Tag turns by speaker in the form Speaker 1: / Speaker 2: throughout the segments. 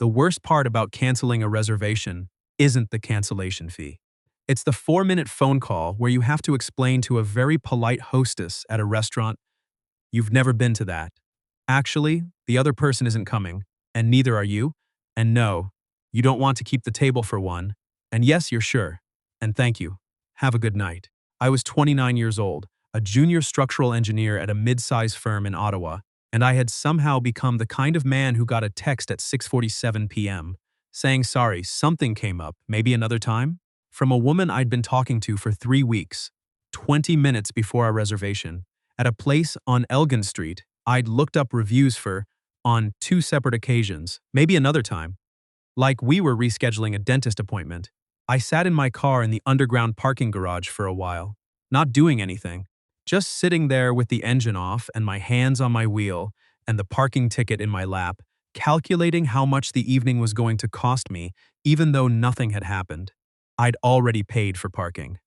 Speaker 1: The worst part about canceling a reservation isn't the cancellation fee. It's the 4-minute phone call where you have to explain to a very polite hostess at a restaurant, "You've never been to that. Actually, the other person isn't coming, and neither are you. And no, you don't want to keep the table for one. And yes, you're sure. And thank you. Have a good night." I was 29 years old, a junior structural engineer at a mid-size firm in Ottawa, and I had somehow become the kind of man who got a text at 6:47 p.m. saying, "Sorry, something came up, maybe another time?" From a woman I'd been talking to for 3 weeks, 20 minutes before our reservation, at a place on Elgin Street I'd looked up reviews for on 2 separate occasions, maybe another time. Like we were rescheduling a dentist appointment. I sat in my car in the underground parking garage for a while, not doing anything, just sitting there with the engine off and my hands on my wheel and the parking ticket in my lap, calculating how much the evening was going to cost me, even though nothing had happened. I'd already paid for parking.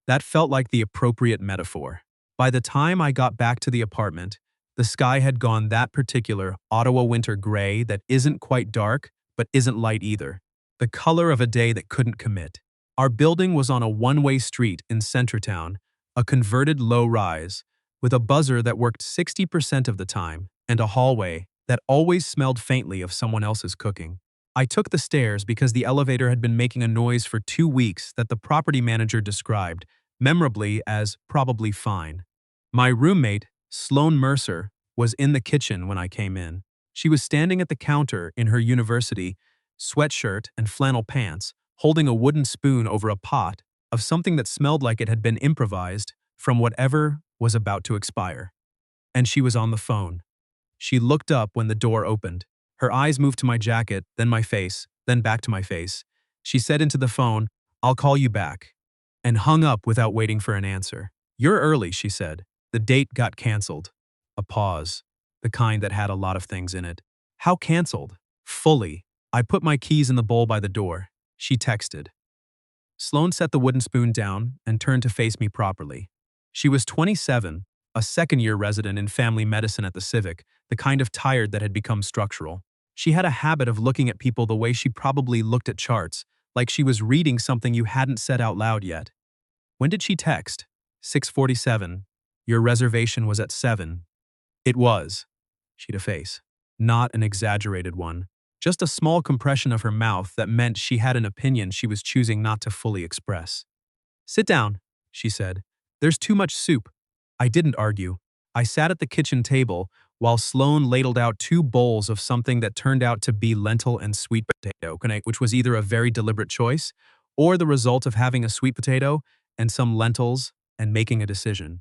Speaker 1: That felt like the appropriate metaphor. By the time I got back to the apartment, the sky had gone that particular Ottawa winter gray that isn't quite dark, but isn't light either. The color of a day that couldn't commit. Our building was on a one-way street in Centertown, a converted low-rise, with a buzzer that worked 60% of the time, and a hallway that always smelled faintly of someone else's cooking. I took the stairs because the elevator had been making a noise for 2 weeks that the property manager described, memorably, as probably fine. My roommate, Sloane Mercer, was in the kitchen when I came in. She was standing at the counter in her university sweatshirt and flannel pants, holding a wooden spoon over a pot of something that smelled like it had been improvised from whatever was about to expire. And she was on the phone. She looked up when the door opened. Her eyes moved to my jacket, then my face, then back to my face. She said into the phone, "I'll call you back," and hung up without waiting for an answer. "You're early," she said. "The date got canceled." A pause. The kind that had a lot of things in it. "How canceled?" "Fully." I put my keys in the bowl by the door. She texted. Sloane set the wooden spoon down and turned to face me properly. She was 27, a second-year resident in family medicine at the Civic, the kind of tired that had become structural. She had a habit of looking at people the way she probably looked at charts, like she was reading something you hadn't said out loud yet. When did she text? 6:47. Your reservation was at 7. It was. She'd a face. Not an exaggerated one. Just a small compression of her mouth that meant she had an opinion she was choosing not to fully express. "Sit down," she said. "There's too much soup." I didn't argue. I sat at the kitchen table while Sloane ladled out 2 bowls of something that turned out to be lentil and sweet potato, which was either a very deliberate choice or the result of having a sweet potato and some lentils and making a decision.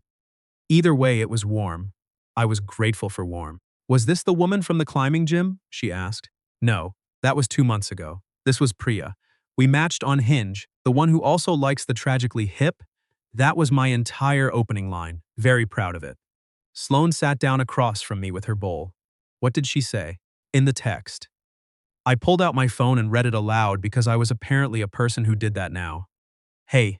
Speaker 1: Either way, it was warm. I was grateful for warm. "Was this the woman from the climbing gym?" she asked. "No, that was 2 months ago. This was Priya. We matched on Hinge, the one who also likes the tragically hip." That was my entire opening line, very proud of it. Sloane sat down across from me with her bowl. What did she say? In the text. I pulled out my phone and read it aloud because I was apparently a person who did that now. "Hey,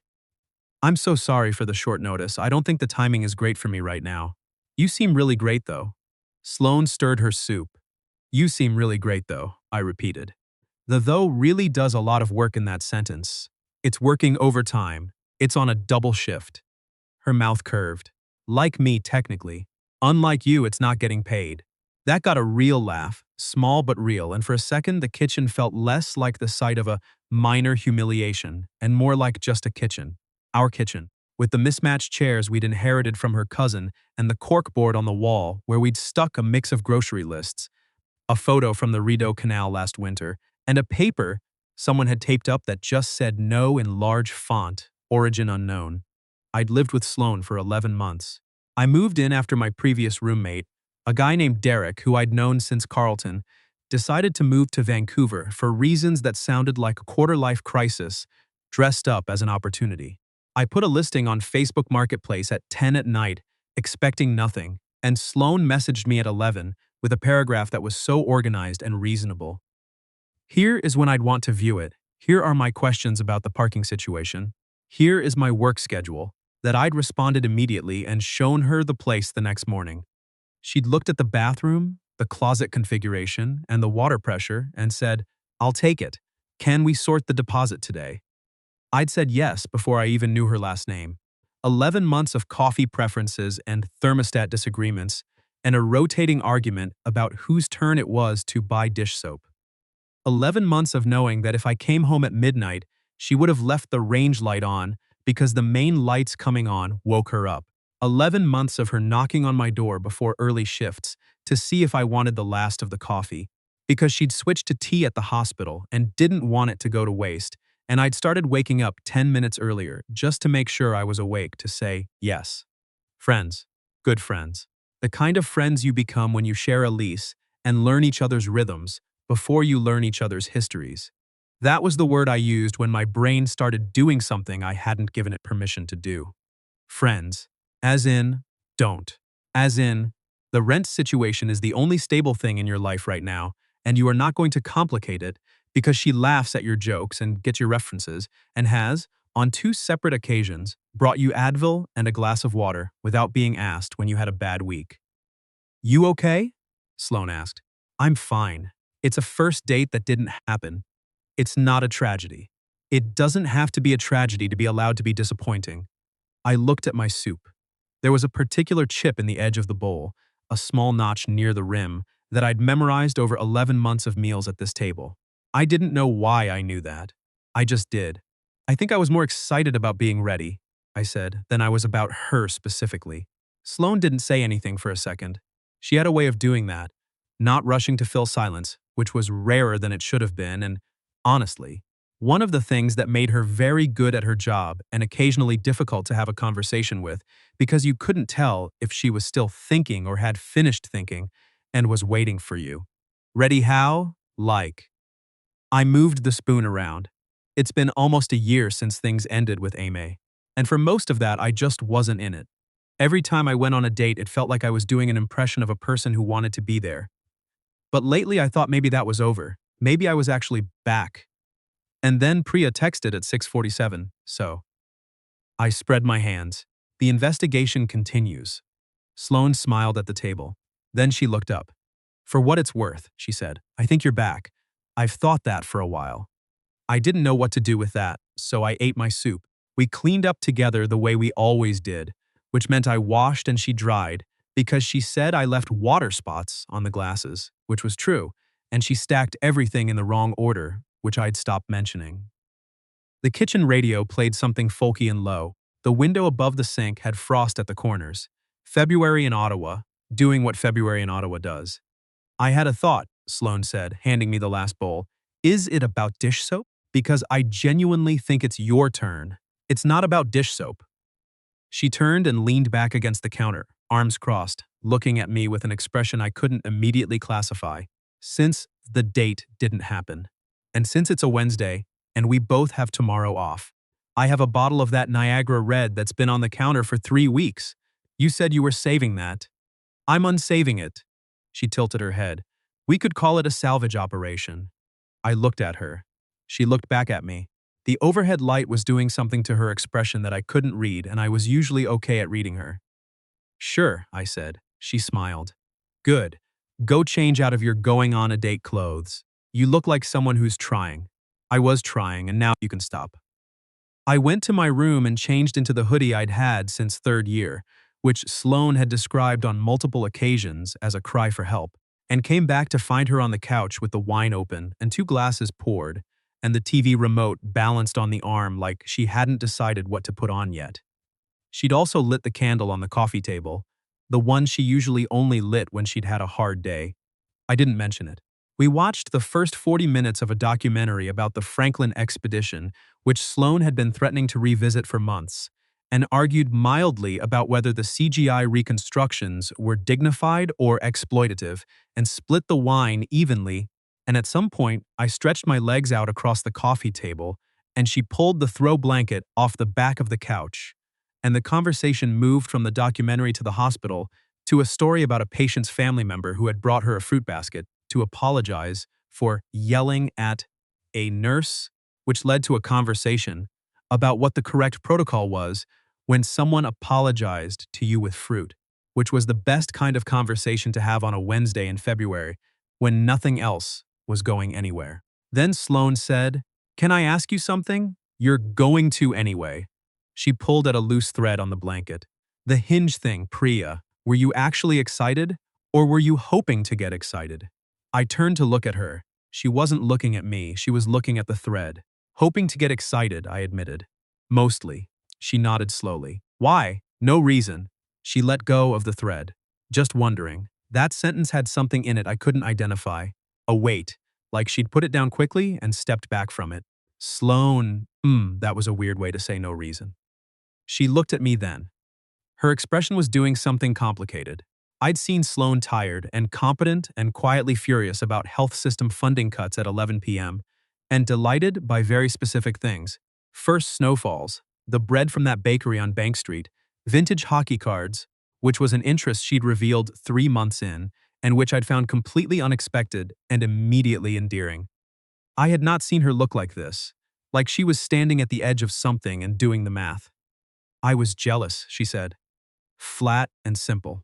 Speaker 1: I'm so sorry for the short notice. I don't think the timing is great for me right now. You seem really great, though." Sloane stirred her soup. "You seem really great, though," I repeated. The "though" really does a lot of work in that sentence. It's working overtime. It's on a double shift. Her mouth curved. "Like me, technically. Unlike you, it's not getting paid." That got a real laugh, small but real, and for a second the kitchen felt less like the site of a minor humiliation and more like just a kitchen. Our kitchen, with the mismatched chairs we'd inherited from her cousin and the corkboard on the wall where we'd stuck a mix of grocery lists, a photo from the Rideau Canal last winter, and a paper someone had taped up that just said "No" in large font, origin unknown. I'd lived with Sloane for 11 months. I moved in after my previous roommate, a guy named Derek who I'd known since Carleton, decided to move to Vancouver for reasons that sounded like a quarter-life crisis dressed up as an opportunity. I put a listing on Facebook Marketplace at 10 at night, expecting nothing, and Sloane messaged me at 11 with a paragraph that was so organized and reasonable. "Here is when I'd want to view it. Here are my questions about the parking situation. Here is my work schedule." That I'd responded immediately and shown her the place the next morning. She'd looked at the bathroom, the closet configuration, and the water pressure and said, "I'll take it. Can we sort the deposit today?" I'd said yes before I even knew her last name. 11 months of coffee preferences and thermostat disagreements, and a rotating argument about whose turn it was to buy dish soap. 11 months of knowing that if I came home at midnight, she would have left the range light on because the main lights coming on woke her up. 11 months of her knocking on my door before early shifts to see if I wanted the last of the coffee, because she'd switched to tea at the hospital and didn't want it to go to waste, and I'd started waking up 10 minutes earlier just to make sure I was awake to say yes. Friends. Good friends. The kind of friends you become when you share a lease and learn each other's rhythms before you learn each other's histories. That was the word I used when my brain started doing something I hadn't given it permission to do. Friends. As in, don't. As in, the rent situation is the only stable thing in your life right now, and you are not going to complicate it because she laughs at your jokes and gets your references and has, on 2 separate occasions, brought you Advil and a glass of water without being asked when you had a bad week. "You okay?" Sloan asked. "I'm fine. It's a first date that didn't happen. It's not a tragedy. It doesn't have to be a tragedy to be allowed to be disappointing." I looked at my soup. There was a particular chip in the edge of the bowl, a small notch near the rim, that I'd memorized over 11 months of meals at this table. I didn't know why I knew that. I just did. "I think I was more excited about being ready," I said, "than I was about her specifically." Sloan didn't say anything for a second. She had a way of doing that, not rushing to fill silence, which was rarer than it should have been, and, honestly, one of the things that made her very good at her job and occasionally difficult to have a conversation with, because you couldn't tell if she was still thinking or had finished thinking and was waiting for you. "Ready how?" "Like." I moved the spoon around. It's been almost a year since things ended with Amy, and for most of that I just wasn't in it. Every time I went on a date, it felt like I was doing an impression of a person who wanted to be there. But lately I thought maybe that was over. Maybe I was actually back. And then Priya texted at 6:47, so I spread my hands. "The investigation continues." Sloan smiled at the table. Then she looked up. "For what it's worth," she said, "I think you're back. I've thought that for a while." I didn't know what to do with that, so I ate my soup. We cleaned up together the way we always did, which meant I washed and she dried, because she said I left water spots on the glasses, which was true, and she stacked everything in the wrong order, which I'd stopped mentioning. The kitchen radio played something folky and low. The window above the sink had frost at the corners. February in Ottawa, doing what February in Ottawa does. "I had a thought," Sloan said, handing me the last bowl. "Is it about dish soap? Because I genuinely think it's your turn. It's not about dish soap." She turned and leaned back against the counter, arms crossed, looking at me with an expression I couldn't immediately classify. "Since the date didn't happen, and since it's a Wednesday, and we both have tomorrow off, I have a bottle of that Niagara Red that's been on the counter for 3 weeks. You said you were saving that. I'm unsaving it." She tilted her head. "We could call it a salvage operation." I looked at her. She looked back at me. The overhead light was doing something to her expression that I couldn't read, and I was usually okay at reading her. "Sure," I said. She smiled. "Good. Go change out of your going on a date clothes. You look like someone who's trying." I was trying, and now you can stop. I went to my room and changed into the hoodie I'd had since third year, which Sloan had described on multiple occasions as a cry for help, and came back to find her on the couch with the wine open and 2 glasses poured, and the TV remote balanced on the arm like she hadn't decided what to put on yet. She'd also lit the candle on the coffee table, the one she usually only lit when she'd had a hard day. I didn't mention it. We watched the first 40 minutes of a documentary about the Franklin expedition, which Sloan had been threatening to revisit for months, and argued mildly about whether the CGI reconstructions were dignified or exploitative, and split the wine evenly, and at some point I stretched my legs out across the coffee table, and she pulled the throw blanket off the back of the couch, and the conversation moved from the documentary to the hospital to a story about a patient's family member who had brought her a fruit basket to apologize for yelling at a nurse, which led to a conversation about what the correct protocol was when someone apologized to you with fruit, which was the best kind of conversation to have on a Wednesday in February when nothing else was going anywhere. Then Sloane said, "Can I ask you something?" "You're going to anyway." She pulled at a loose thread on the blanket. "The hinge thing, Priya. Were you actually excited? Or were you hoping to get excited?" I turned to look at her. She wasn't looking at me, she was looking at the thread. "Hoping to get excited," I admitted. "Mostly." She nodded slowly. "Why?" "No reason." She let go of the thread. "Just wondering." That sentence had something in it I couldn't identify. A weight, like she'd put it down quickly and stepped back from it. "Sloane." That was a weird way to say no reason. She looked at me then. Her expression was doing something complicated. I'd seen Sloane tired and competent and quietly furious about health system funding cuts at 11 p.m., and delighted by very specific things. First snowfalls, the bread from that bakery on Bank Street, vintage hockey cards, which was an interest she'd revealed 3 months in, and which I'd found completely unexpected and immediately endearing. I had not seen her look like she was standing at the edge of something and doing the math. "I was jealous," she said. Flat and simple.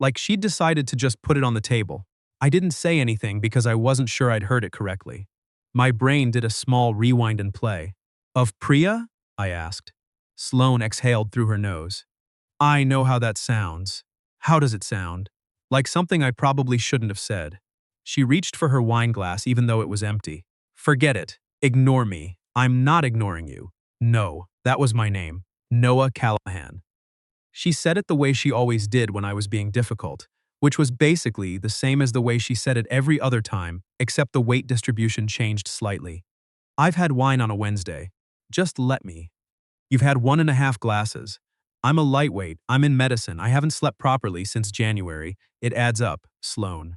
Speaker 1: Like she'd decided to just put it on the table. I didn't say anything because I wasn't sure I'd heard it correctly. My brain did a small rewind and play. "Of Priya?" I asked. Sloane exhaled through her nose. "I know how that sounds." "How does it sound?" "Like something I probably shouldn't have said." She reached for her wine glass even though it was empty. "Forget it. Ignore me. I'm not ignoring you." "No, that was my name. Noah Callahan." She said it the way she always did when I was being difficult, which was basically the same as the way she said it every other time, except the weight distribution changed slightly. "I've had wine on a Wednesday. Just let me." "You've had 1.5 glasses. I'm a lightweight, I'm in medicine, I haven't slept properly since January. It adds up, Sloane."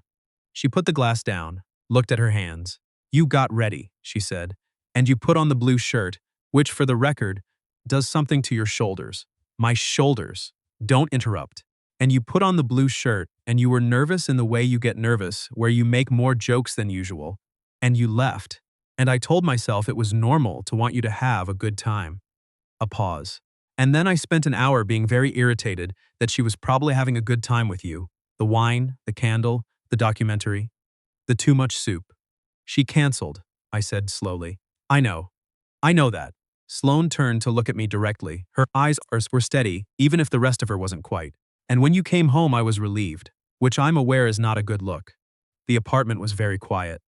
Speaker 1: She put the glass down, looked at her hands. "You got ready," she said, "and you put on the blue shirt, which, for the record, does something to your shoulders." "My shoulders." "Don't interrupt." "And you put on the blue shirt, and you were nervous in the way you get nervous, where you make more jokes than usual. And you left. And I told myself it was normal to want you to have a good time." A pause. "And then I spent an hour being very irritated that she was probably having a good time with you. The wine, the candle, the documentary, the too much soup." "She canceled," I said slowly. "I know. I know that." Sloane turned to look at me directly. Her eyes were steady, even if the rest of her wasn't quite. "And when you came home I was relieved, which I'm aware is not a good look." The apartment was very quiet.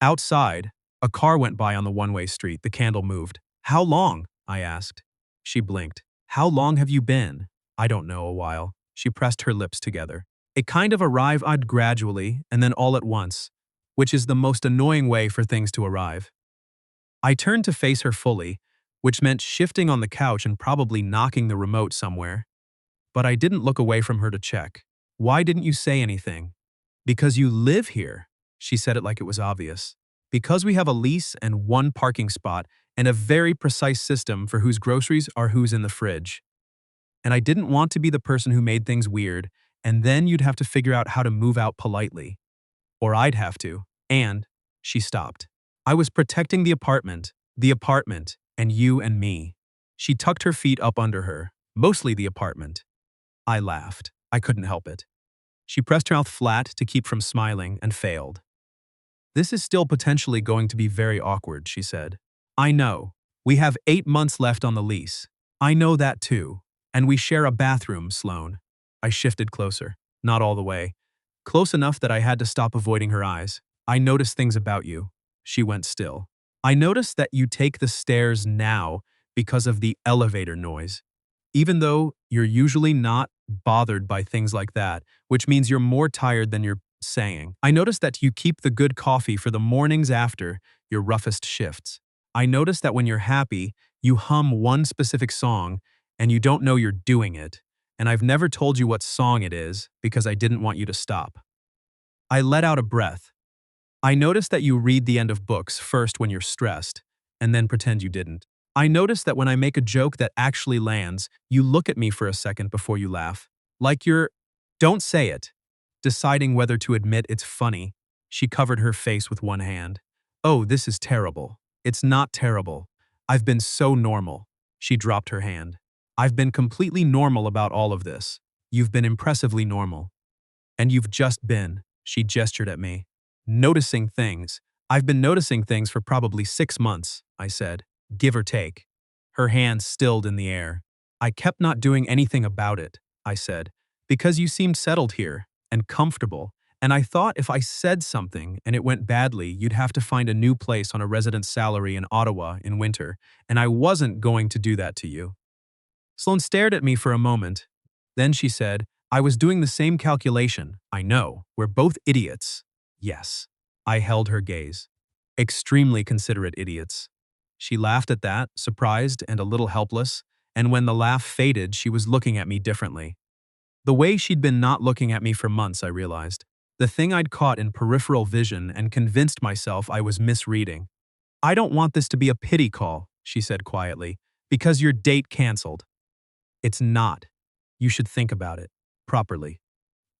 Speaker 1: Outside, a car went by on the one-way street. The candle moved. "How long?" I asked. She blinked. "How long have you been?" "I don't know, a while." She pressed her lips together. "It kind of arrived gradually and then all at once, which is the most annoying way for things to arrive." I turned to face her fully, which meant shifting on the couch and probably knocking the remote somewhere. But I didn't look away from her to check. "Why didn't you say anything?" "Because you live here." She said it like it was obvious. "Because we have a lease and one parking spot and a very precise system for whose groceries are who's in the fridge. And I didn't want to be the person who made things weird, and then you'd have to figure out how to move out politely. Or I'd have to. And," she stopped. "I was protecting the apartment, and you and me." She tucked her feet up under her. "Mostly the apartment." I laughed. I couldn't help it. She pressed her mouth flat to keep from smiling and failed. "This is still potentially going to be very awkward," she said. "I know. We have 8 months left on the lease." "I know that too. And we share a bathroom, Sloane." I shifted closer. Not all the way. Close enough that I had to stop avoiding her eyes. "I noticed things about you." She went still. "I noticed that you take the stairs now because of the elevator noise. Even though you're usually not bothered by things like that, which means you're more tired than you're saying. I notice that you keep the good coffee for the mornings after your roughest shifts. I notice that when you're happy, you hum one specific song and you don't know you're doing it, and I've never told you what song it is because I didn't want you to stop." I let out a breath. "I notice that you read the end of books first when you're stressed, and then pretend you didn't. I notice that when I make a joke that actually lands, you look at me for a second before you laugh. Like you're, don't say it, deciding whether to admit it's funny." She covered her face with one hand. "Oh, this is terrible." "It's not terrible. I've been so normal." She dropped her hand. "I've been completely normal about all of this." You've been impressively normal. And you've just been, she gestured at me, noticing things. I've been noticing things for probably 6 months, I said, give or take. Her hands stilled in the air. I kept not doing anything about it, I said, because you seemed settled here and comfortable, and I thought if I said something and it went badly, you'd have to find a new place on a residence salary in Ottawa in winter, and I wasn't going to do that to you. Sloane stared at me for a moment. Then she said, I was doing the same calculation. I know. We're both idiots. Yes. I held her gaze. Extremely considerate idiots. She laughed at that, surprised and a little helpless, and when the laugh faded, she was looking at me differently. The way she'd been not looking at me for months, I realized. The thing I'd caught in peripheral vision and convinced myself I was misreading. I don't want this to be a pity call, she said quietly, because your date canceled. It's not. You should think about it. Properly.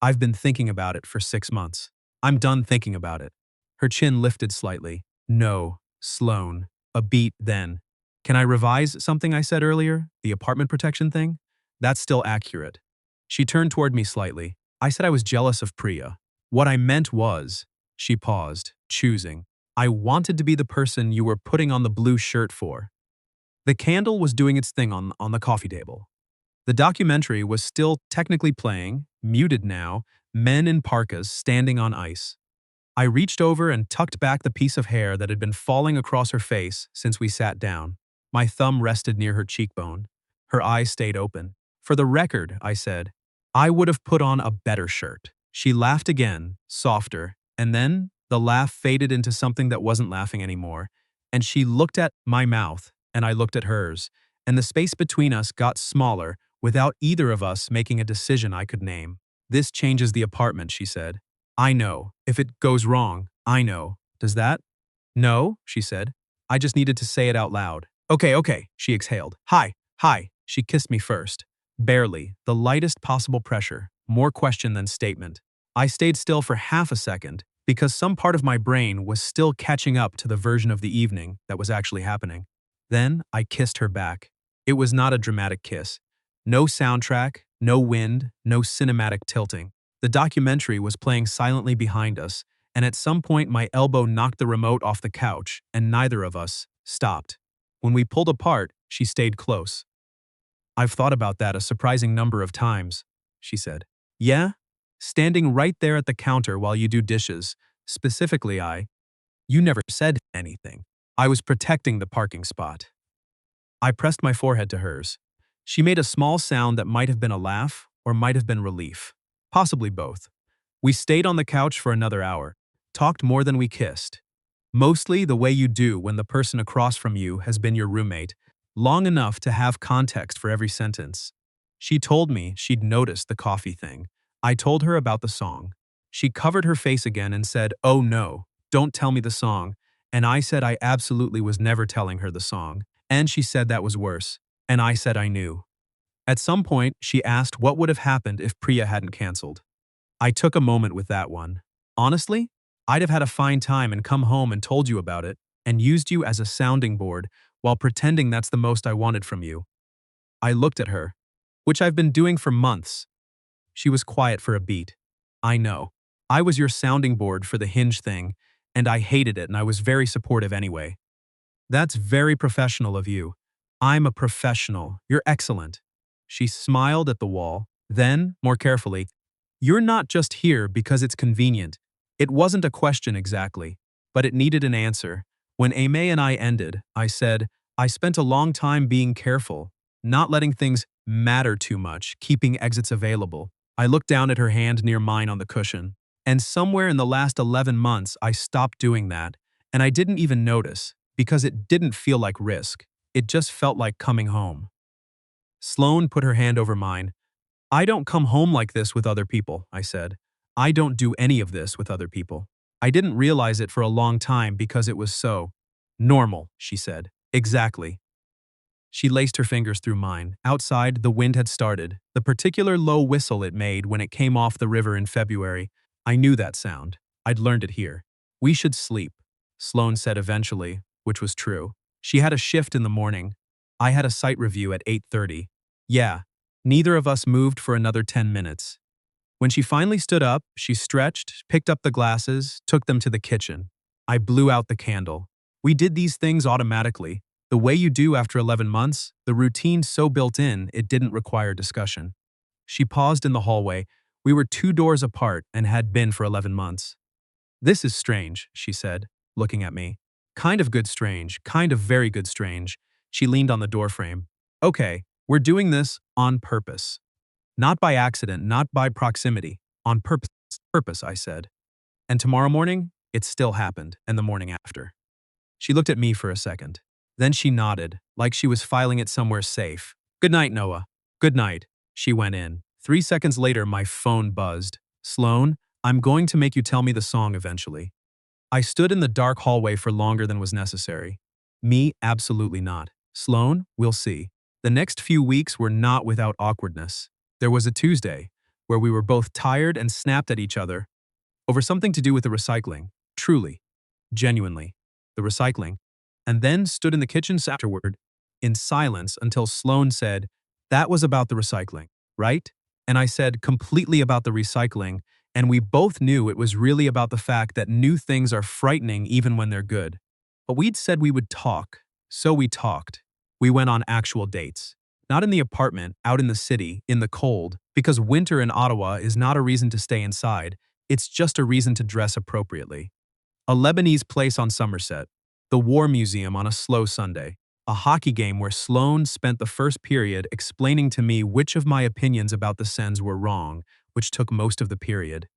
Speaker 1: I've been thinking about it for 6 months. I'm done thinking about it. Her chin lifted slightly. No, Sloane. A beat then. Can I revise something I said earlier? The apartment protection thing? That's still accurate. She turned toward me slightly. I said I was jealous of Priya. What I meant was, she paused, choosing. I wanted to be the person you were putting on the blue shirt for. The candle was doing its thing on the coffee table. The documentary was still technically playing, muted now, men in parkas standing on ice. I reached over and tucked back the piece of hair that had been falling across her face since we sat down. My thumb rested near her cheekbone. Her eyes stayed open. For the record, I said, I would have put on a better shirt. She laughed again, softer, and then the laugh faded into something that wasn't laughing anymore, and she looked at my mouth, and I looked at hers, and the space between us got smaller without either of us making a decision I could name. This changes the apartment, she said. I know. If it goes wrong, I know. Does that? No, she said. I just needed to say it out loud. Okay, she exhaled. Hi. She kissed me first. Barely, the lightest possible pressure, more question than statement. I stayed still for half a second, because some part of my brain was still catching up to the version of the evening that was actually happening. Then I kissed her back. It was not a dramatic kiss. No soundtrack, no wind, no cinematic tilting. The documentary was playing silently behind us, and at some point my elbow knocked the remote off the couch, and neither of us stopped. When we pulled apart, she stayed close. I've thought about that a surprising number of times, she said. Yeah? Standing right there at the counter while you do dishes. Specifically, You never said anything. I was protecting the parking spot. I pressed my forehead to hers. She made a small sound that might have been a laugh or might have been relief. Possibly both. We stayed on the couch for another hour, talked more than we kissed. Mostly the way you do when the person across from you has been your roommate, long enough to have context for every sentence. She told me she'd noticed the coffee thing. I told her about the song. She covered her face again and said, "Oh no, don't tell me the song." And I said I absolutely was never telling her the song. And she said that was worse. And I said I knew. At some point, she asked what would have happened if Priya hadn't canceled. I took a moment with that one. Honestly, I'd have had a fine time and come home and told you about it, and used you as a sounding board while pretending that's the most I wanted from you. I looked at her, which I've been doing for months. She was quiet for a beat. I know. I was your sounding board for the Hinge thing, and I hated it, and I was very supportive anyway. That's very professional of you. I'm a professional. You're excellent. She smiled at the wall. Then, more carefully, you're not just here because it's convenient. It wasn't a question exactly, but it needed an answer. When Aimee and I ended, I said, I spent a long time being careful, not letting things matter too much, keeping exits available. I looked down at her hand near mine on the cushion. And somewhere in the last 11 months, I stopped doing that, and I didn't even notice, because it didn't feel like risk. It just felt like coming home. Sloane put her hand over mine. I don't come home like this with other people, I said. I don't do any of this with other people. I didn't realize it for a long time because it was so normal, she said. Exactly. She laced her fingers through mine. Outside, the wind had started, the particular low whistle it made when it came off the river in February. I knew that sound. I'd learned it here. We should sleep, Sloane said eventually, which was true. She had a shift in the morning. I had a site review at 8:30. Yeah. Neither of us moved for another 10 minutes. When she finally stood up, she stretched, picked up the glasses, took them to the kitchen. I blew out the candle. We did these things automatically, the way you do after 11 months, the routine so built in it didn't require discussion. She paused in the hallway. We were 2 doors apart and had been for 11 months. This is strange, she said, looking at me. Kind of good strange, kind of very good strange. She leaned on the doorframe. Okay, we're doing this on purpose. Not by accident, not by proximity. On purpose, I said. And tomorrow morning, it still happened, and the morning after. She looked at me for a second. Then she nodded, like she was filing it somewhere safe. Good night, Noah. Good night. She went in. 3 seconds later, my phone buzzed. Sloan, I'm going to make you tell me the song eventually. I stood in the dark hallway for longer than was necessary. Me, absolutely not. Sloan, we'll see. The next few weeks were not without awkwardness. There was a Tuesday, where we were both tired and snapped at each other over something to do with the recycling. Truly, genuinely, the recycling. And then stood in the kitchen afterward, in silence until Sloan said, that was about the recycling, right? And I said, completely about the recycling, and we both knew it was really about the fact that new things are frightening even when they're good. But we'd said we would talk, so we talked. We went on actual dates. Not in the apartment, out in the city, in the cold, because winter in Ottawa is not a reason to stay inside, it's just a reason to dress appropriately. A Lebanese place on Somerset, the War Museum on a slow Sunday, a hockey game where Sloan spent the first period explaining to me which of my opinions about the Sens were wrong, which took most of the period.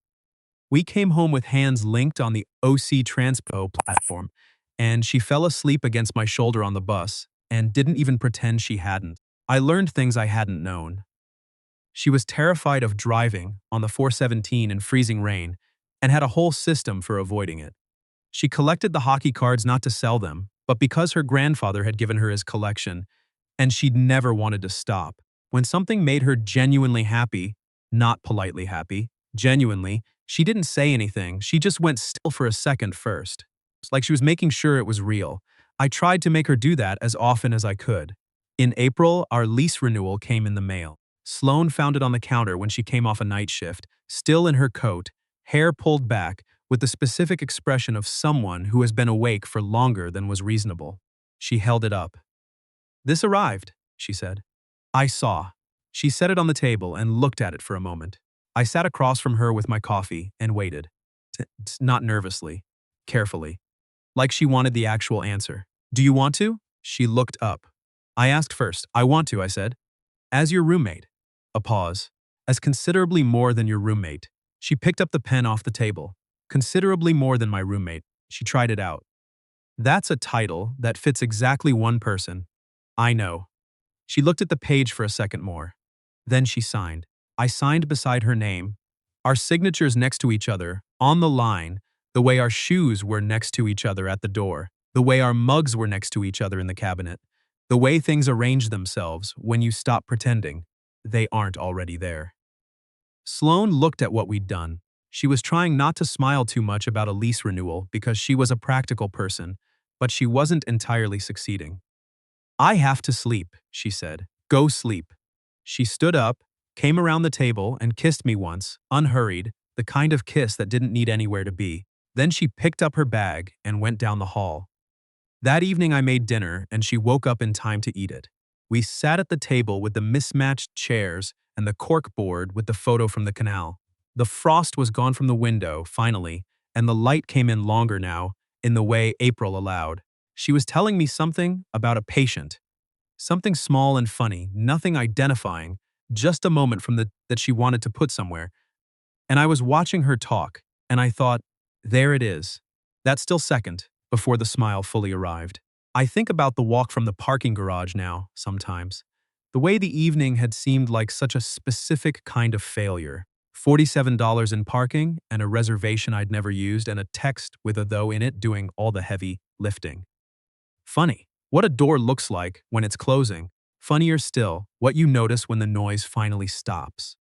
Speaker 1: We came home with hands linked on the OC Transpo platform, and she fell asleep against my shoulder on the bus and didn't even pretend she hadn't. I learned things I hadn't known. She was terrified of driving on the 417 in freezing rain and had a whole system for avoiding it. She collected the hockey cards not to sell them, but because her grandfather had given her his collection, and she'd never wanted to stop. When something made her genuinely happy, not politely happy, genuinely, she didn't say anything, she just went still for a second first. It's like she was making sure it was real. I tried to make her do that as often as I could. In April, our lease renewal came in the mail. Sloan found it on the counter when she came off a night shift, still in her coat, hair pulled back, with the specific expression of someone who has been awake for longer than was reasonable. She held it up. This arrived, she said. I saw. She set it on the table and looked at it for a moment. I sat across from her with my coffee and waited. Not nervously, carefully. Like she wanted the actual answer. Do you want to? She looked up. I asked first. I want to, I said. As your roommate. A pause. As considerably more than your roommate. She picked up the pen off the table. Considerably more than my roommate. She tried it out. That's a title that fits exactly one person. I know. She looked at the page for a second more. Then she signed. I signed beside her name. Our signatures next to each other, on the line, the way our shoes were next to each other at the door, the way our mugs were next to each other in the cabinet, the way things arrange themselves when you stop pretending they aren't already there. Sloan looked at what we'd done. She was trying not to smile too much about a lease renewal because she was a practical person, but she wasn't entirely succeeding. I have to sleep, she said. Go sleep. She stood up, came around the table, and kissed me once, unhurried, the kind of kiss that didn't need anywhere to be. Then she picked up her bag and went down the hall. That evening I made dinner, and she woke up in time to eat it. We sat at the table with the mismatched chairs and the cork board with the photo from the canal. The frost was gone from the window, finally, and the light came in longer now, in the way April allowed. She was telling me something about a patient. Something small and funny, nothing identifying, just a moment from that she wanted to put somewhere. And I was watching her talk, and I thought, there it is. That's still second, before the smile fully arrived. I think about the walk from the parking garage now, sometimes. The way the evening had seemed like such a specific kind of failure. $47 in parking, and a reservation I'd never used, and a text with a though in it doing all the heavy lifting. Funny, what a door looks like when it's closing. Funnier still, what you notice when the noise finally stops.